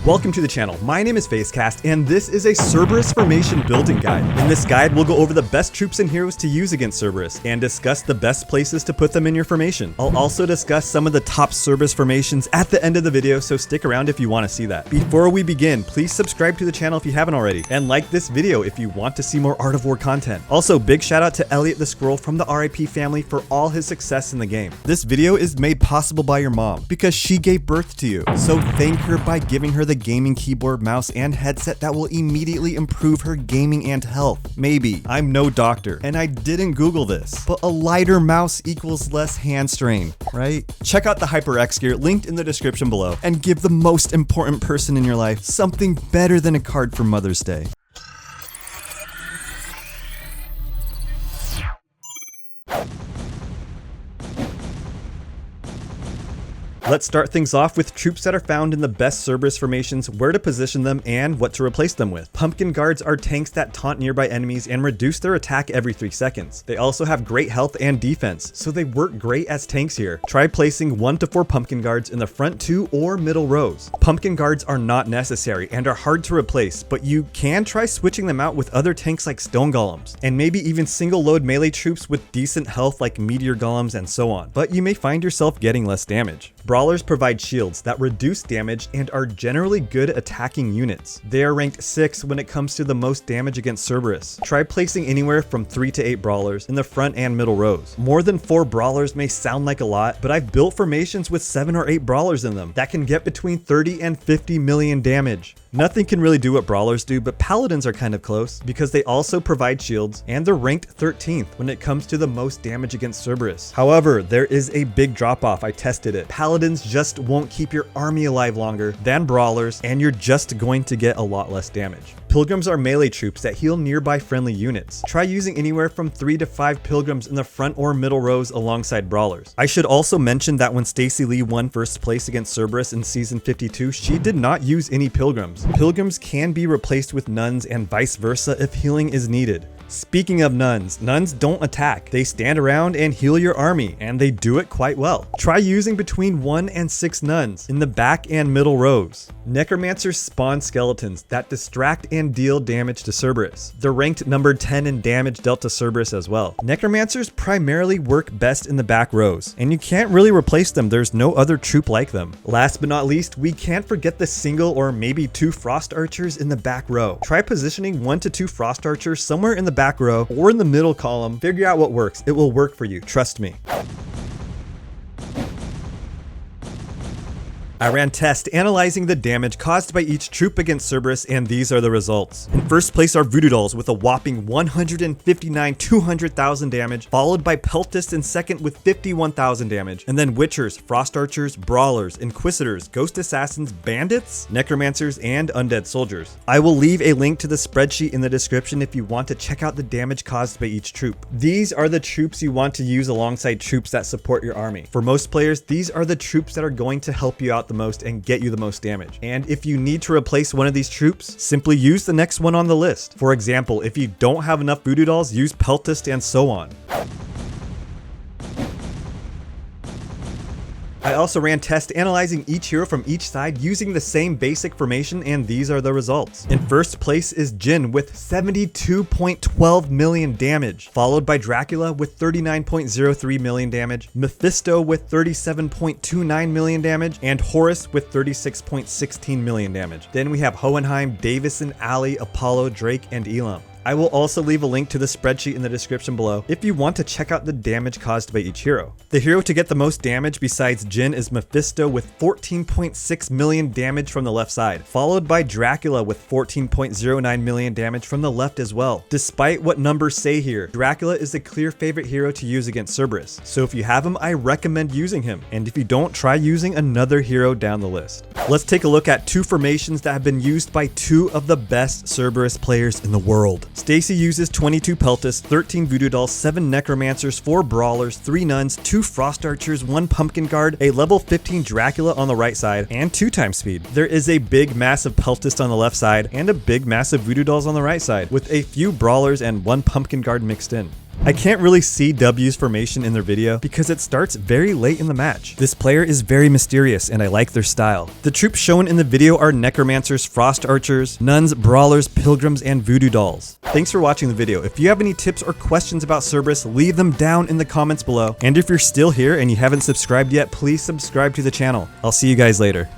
Welcome to the channel. My name is Facecast, and this is a Cerberus formation building guide. In this guide, we'll go over the best troops and heroes to use against Cerberus, and discuss the best places to put them in your formation. I'll also discuss some of the top Cerberus formations at the end of the video, so stick around if you want to see that. Before we begin, please subscribe to the channel if you haven't already, and like this video if you want to see more Art of War content. Also, big shout out to Elliot the Squirrel from the RIP family for all his success in the game. This video is made possible by your mom, because she gave birth to you. So thank her by giving her the gaming keyboard, mouse, and headset that will immediately improve her gaming and health. Maybe. I'm no doctor, and I didn't Google this, but a lighter mouse equals less hand strain, right? Check out the HyperX gear linked in the description below, and give the most important person in your life something better than a card for Mother's Day. Let's start things off with troops that are found in the best Cerberus formations, where to position them, and what to replace them with. Pumpkin guards are tanks that taunt nearby enemies and reduce their attack every 3 seconds. They also have great health and defense, so they work great as tanks here. Try placing 1 to 4 pumpkin guards in the front 2 or middle rows. Pumpkin guards are not necessary and are hard to replace, but you can try switching them out with other tanks like stone golems, and maybe even single load melee troops with decent health like meteor golems and so on, but you may find yourself getting less damage. Brawlers provide shields that reduce damage and are generally good attacking units. They are ranked 6 when it comes to the most damage against Cerberus. Try placing anywhere from 3 to 8 brawlers in the front and middle rows. More than 4 brawlers may sound like a lot, but I've built formations with 7 or 8 brawlers in them that can get between 30 and 50 million damage. Nothing can really do what brawlers do, but paladins are kind of close because they also provide shields and they're ranked 13th when it comes to the most damage against Cerberus. However, there is a big drop off. I tested it. Paladins just won't keep your army alive longer than brawlers, and you're just going to get a lot less damage. Pilgrims are melee troops that heal nearby friendly units. Try using anywhere from 3 to 5 pilgrims in the front or middle rows alongside brawlers. I should also mention that when Stacy Lee won first place against Cerberus in season 52, she did not use any pilgrims. Pilgrims can be replaced with nuns and vice versa if healing is needed. Speaking of nuns, nuns don't attack. They stand around and heal your army, and they do it quite well. Try using between 1 and 6 nuns in the back and middle rows. Necromancers spawn skeletons that distract and deal damage to Cerberus. They're ranked number 10 in damage dealt to Cerberus as well. Necromancers primarily work best in the back rows, and you can't really replace them. There's no other troop like them. Last but not least, we can't forget the single or maybe 2 frost archers in the back row. Try positioning 1 to 2 frost archers somewhere in the back row or in the middle column. Figure out what works. It will work for you. Trust me. I ran tests analyzing the damage caused by each troop against Cerberus, and these are the results. In first place are Voodoo Dolls with a whopping 200,000 damage, followed by Peltists in second with 51,000 damage, and then Witchers, Frost Archers, Brawlers, Inquisitors, Ghost Assassins, Bandits, Necromancers, and Undead Soldiers. I will leave a link to the spreadsheet in the description if you want to check out the damage caused by each troop. These are the troops you want to use alongside troops that support your army. For most players, these are the troops that are going to help you out the most and get you the most damage. And if you need to replace one of these troops, simply use the next one on the list. For example, if you don't have enough Voodoo Dolls, use Peltist and so on. I also ran tests analyzing each hero from each side using the same basic formation, and these are the results. In first place is Jin with 72.12 million damage, followed by Dracula with 39.03 million damage, Mephisto with 37.29 million damage, and Horus with 36.16 million damage. Then we have Hohenheim, Davison, Ali, Apollo, Drake, and Elam. I will also leave a link to the spreadsheet in the description below if you want to check out the damage caused by each hero. The hero to get the most damage besides Jin is Mephisto with 14.6 million damage from the left side, followed by Dracula with 14.09 million damage from the left as well. Despite what numbers say here, Dracula is a clear favorite hero to use against Cerberus, so if you have him, I recommend using him, and if you don't, try using another hero down the list. Let's take a look at 2 formations that have been used by 2 of the best Cerberus players in the world. Stacy uses 22 Peltists, 13 Voodoo Dolls, 7 Necromancers, 4 Brawlers, 3 Nuns, 2 Frost Archers, 1 Pumpkin Guard, a level 15 Dracula on the right side, and 2 times speed. There is a big massive Peltist on the left side and a big massive Voodoo Dolls on the right side, with a few Brawlers and 1 Pumpkin Guard mixed in. I can't really see W's formation in their video because it starts very late in the match. This player is very mysterious and I like their style. The troops shown in the video are necromancers, frost archers, nuns, brawlers, pilgrims, and voodoo dolls. Thanks for watching the video. If you have any tips or questions about Cerberus, leave them down in the comments below. And if you're still here and you haven't subscribed yet, please subscribe to the channel. I'll see you guys later.